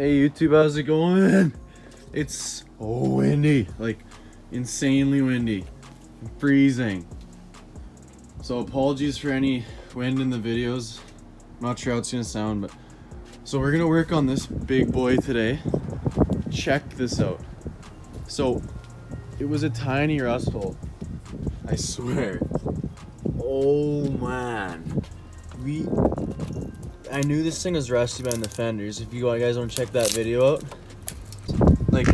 Hey YouTube, how's it going? It's so windy, like insanely windy, freezing. So apologies for any wind in the videos. I'm not sure how it's gonna sound, but so we're gonna work on this big boy today. Check this out. So it was a tiny rust hole, I swear. Oh man, I knew this thing was rusty behind the fenders. If you guys want to check that video out, like,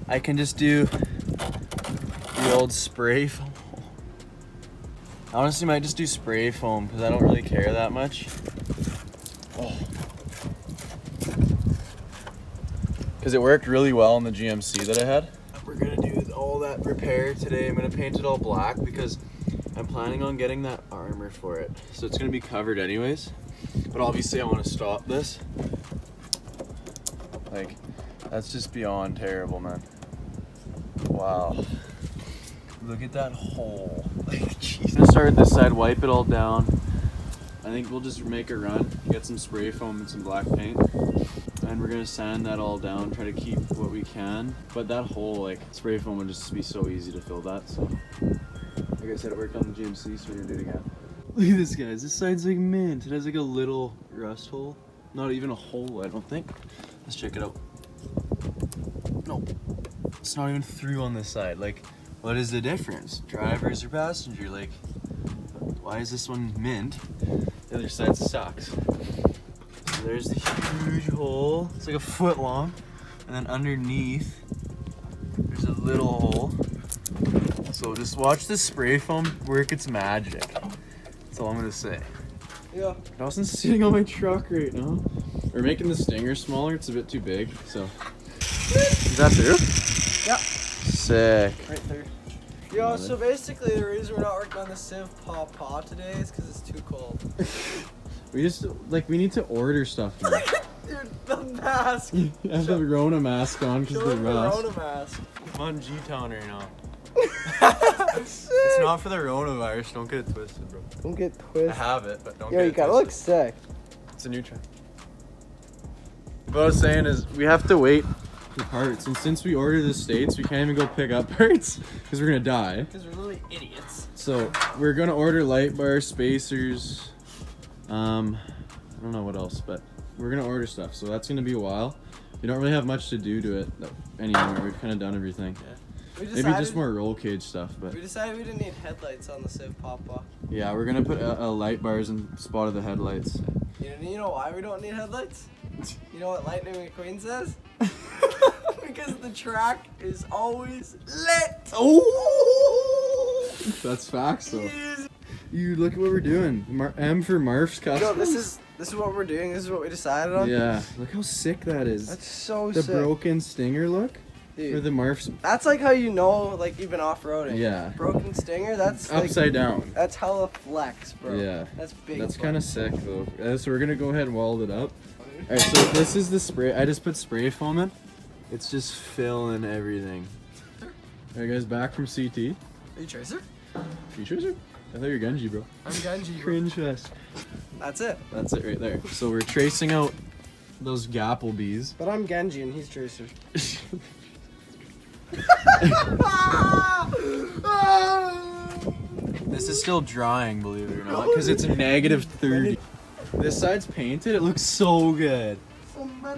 I can just do the old spray foam. I honestly might just do spray foam because I don't really care that much. Oh. Because it worked really well on the GMC that I had. We're gonna do all that repair today. I'm gonna paint it all black because I'm planning on getting that armor for it. So it's gonna be covered anyways. But obviously I want to stop this. Like, that's just beyond terrible, man. Wow. Look at that hole. Like, jeez. I'm gonna start this side, wipe it all down. I think we'll just make a run, get some spray foam and some black paint. And we're gonna sand that all down, try to keep what we can. But that hole, like, spray foam would just be so easy to fill that, so. Like I said, it worked on the GMC, so we're gonna do it again. Look at this, guys. This side's like mint. It has like a little rust hole. Not even a hole, I don't think. Let's check it out. No, it's not even through on this side. Like, what is the difference? Drivers or passenger? Like, why is this one mint? The other side sucks. So there's the huge hole. It's like a foot long. And then underneath, there's a little hole. So just watch the spray foam work its magic. That's all I'm gonna say. Yeah. Dawson's sitting on my truck right now. We're making the stinger smaller. It's a bit too big, so. Is that through? Yep. Sick. Right there. Yo, so basically the reason we're not working on the Civ Paw today is because it's too cold. We just, like, we need to order stuff now. Dude, the mask. You have the Rona mask on because of the rust. Rona mask. I'm on G-Town right now. It's not for the coronavirus. Don't get it twisted, bro. Don't get twisted. I have it, but don't Yo, get it you gotta twisted. look sick. It's a new trend. What I was saying is we have to wait for parts, and since we order the States, we can't even go pick up parts because we're gonna die. Because we're literally idiots. So we're gonna order light bar, spacers, I don't know what else, but we're gonna order stuff. So that's gonna be a while. We don't really have much to do to it anymore. We've kind of done everything. Yeah. Maybe just more roll cage stuff, but we decided we didn't need headlights on the Civ Papa. yeah, we're gonna put a light bars in spot of the headlights. You know why we don't need headlights? You know what Lightning McQueen says? Because the track is always lit. Oh, that's facts though. You look at what we're doing. M for Marf's custom. Yo, this is what we're doing. This is what we decided on. Yeah, look how sick that is. That's so the sick. broken stinger look. Dude, or the Marf's. That's like how you know, like, you've been off-roading. Yeah. Broken stinger, that's upside down. That's hella flex, bro. Yeah. That's big. That's kind of sick though. So we're gonna go ahead and weld it up. Alright, so this is the spray. I just put spray foam in. It's just filling everything. Alright guys, back from CT. Are you Tracer? You Tracer? I thought you were Genji, bro. I'm Genji, bro. Cringe fest. That's it. That's it right there. So we're tracing out those Gapplebees. But I'm Genji and he's Tracer. This is still drying, believe it or not, because it's negative 30. This side's painted. It looks so good.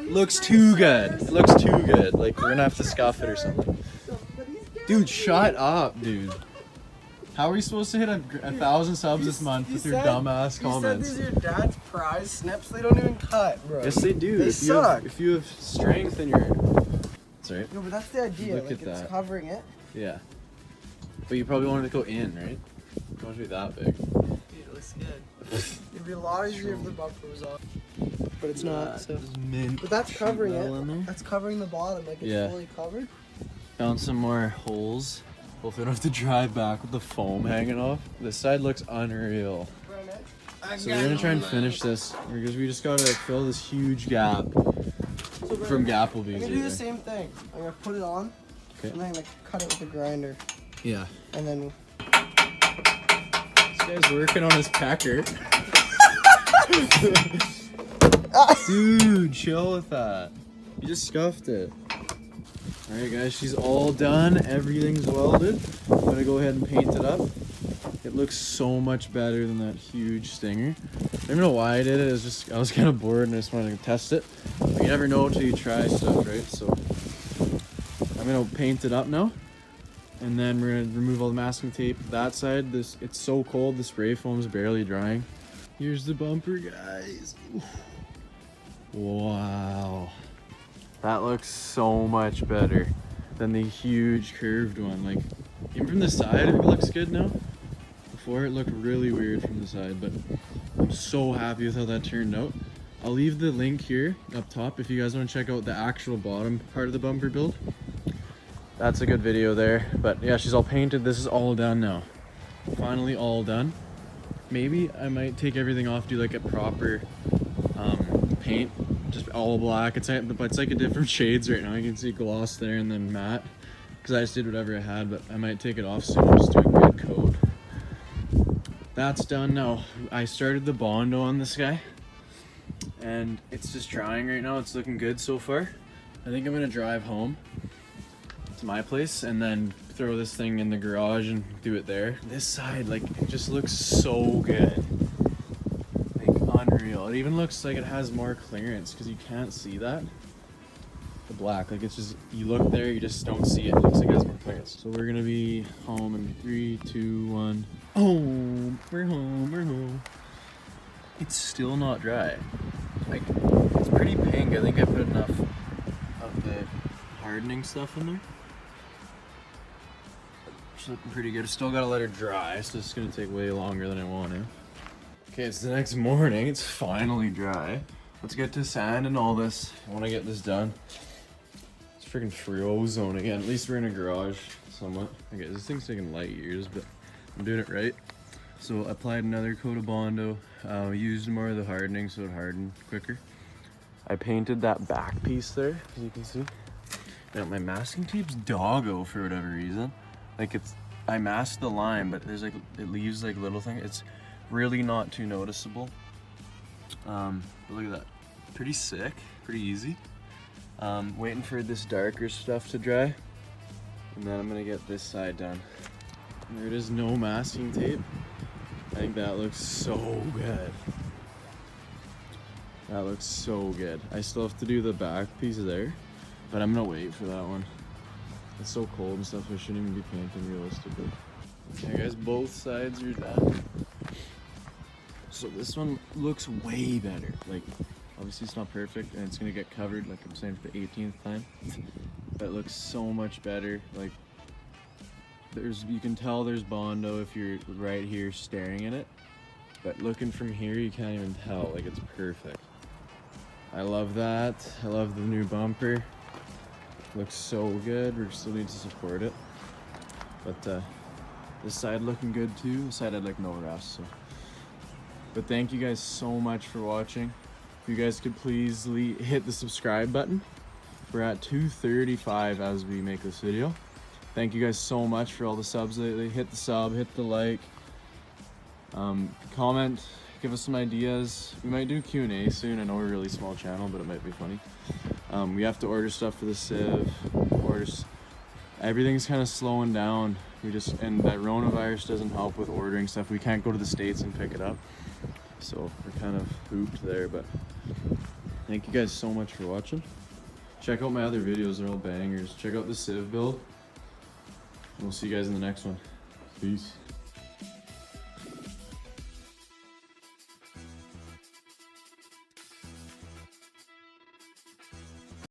Looks too good. Looks too good. Like, we're gonna have to scuff it or something. Dude, shut up, dude. How are we supposed to hit a 1,000 subs this month with your dumbass comments? You said these are your dad's prize snips. They don't even cut, bro. Yes, they do. They suck. If you have strength in your... That's right. No, but that's the idea. Look like, at it's that. covering it. Yeah. But you probably wanted to go in, right? You don't want to be that big. Dude, it looks good. It'd be a lot easier if the bumper was off. But it's not, so. Mint. But that's covering Sheet metal in there. it. That's covering the bottom. Like, it's fully covered. Found some more holes. Hopefully I don't have to drive back with the foam hanging off. This side looks unreal. So we're gonna try and finish this because we just gotta fill this huge gap from Gapplebees. I'm gonna do the same thing. I'm gonna put it on, Okay. and then I'm gonna cut it with a grinder. Yeah. And then... This guy's working on his pecker. Dude, chill with that. You just scuffed it. Alright guys, she's all done. Everything's welded. I'm gonna go ahead and paint it up. It looks so much better than that huge stinger. I don't know why I did it. It was just, I was kind of bored and I just wanted to test it. But you never know until you try stuff, right? So I'm gonna paint it up now. And then we're gonna remove all the masking tape. That side, it's so cold, the spray foam's barely drying. Here's the bumper, guys. Wow. That looks so much better than the huge curved one. Like, even from the side, it looks good now. Before, it looked really weird from the side, but I'm so happy with how that turned out. I'll leave the link here up top if you guys want to check out the actual bottom part of the bumper build. That's a good video there. But yeah, she's all painted. This is all done now. Finally all done. Maybe I might take everything off, do like a proper paint, just all black. It's like a different shades right now. You can see gloss there and then matte, because I just did whatever I had, but I might take it off soon and just do a good coat. That's done now. I started the Bondo on this guy and it's just drying right now. It's looking good so far. I think I'm gonna drive home to my place and then throw this thing in the garage and do it there. This side, like, it just looks so good. Like, unreal. It even looks like it has more clearance because you can't see that. The black, like, it's just, you look there, you just don't see it. It looks like it has more clearance. So we're gonna be home in 3, 2, 1. Home, we're home, we're home. It's still not dry. Like, it's pretty pink. I think I put enough of the hardening stuff in there. She's looking pretty good. I still gotta let her dry, so it's gonna take way longer than I want to. Okay, it's the next morning. It's finally dry. Let's get to sand and all this. I want to get this done. It's freaking frozen again. At least we're in a garage somewhat. Okay, this thing's taking light years, but I'm doing it right. So I applied another coat of Bondo. Used more of the hardening so it hardened quicker. I painted that back piece there, as you can see. Now my masking tape's doggo for whatever reason. Like, I masked the line, but there's like, it leaves like little things. It's really not too noticeable. But look at that, pretty sick, pretty easy. Waiting for this darker stuff to dry, and then I'm gonna get this side done. There it is, no masking tape. I think that looks so good. That looks so good. I still have to do the back piece there, but I'm gonna wait for that one. It's so cold and stuff, I shouldn't even be painting realistically. Okay guys, both sides are done. So this one looks way better. Like, obviously it's not perfect and it's gonna get covered, like I'm saying, for the 18th time. But it looks so much better. Like, you can tell there's Bondo if you're right here staring at it. But looking from here, you can't even tell. Like, it's perfect. I love that. I love the new bumper. Looks so good. We still need to support it. But this side looking good too. This side had like no rust. So. But thank you guys so much for watching. If you guys could please hit the subscribe button. We're at 235 as we make this video. Thank you guys so much for all the subs lately. Hit the sub, hit the like, comment, give us some ideas. We might do Q&A soon. I know we're a really small channel, but it might be funny. We have to order stuff for the sieve. Everything's kind of slowing down. And that coronavirus doesn't help with ordering stuff. We can't go to the States and pick it up. So we're kind of hooped there, but thank you guys so much for watching. Check out my other videos, they're all bangers. Check out the sieve build. We'll see you guys in the next one. Peace.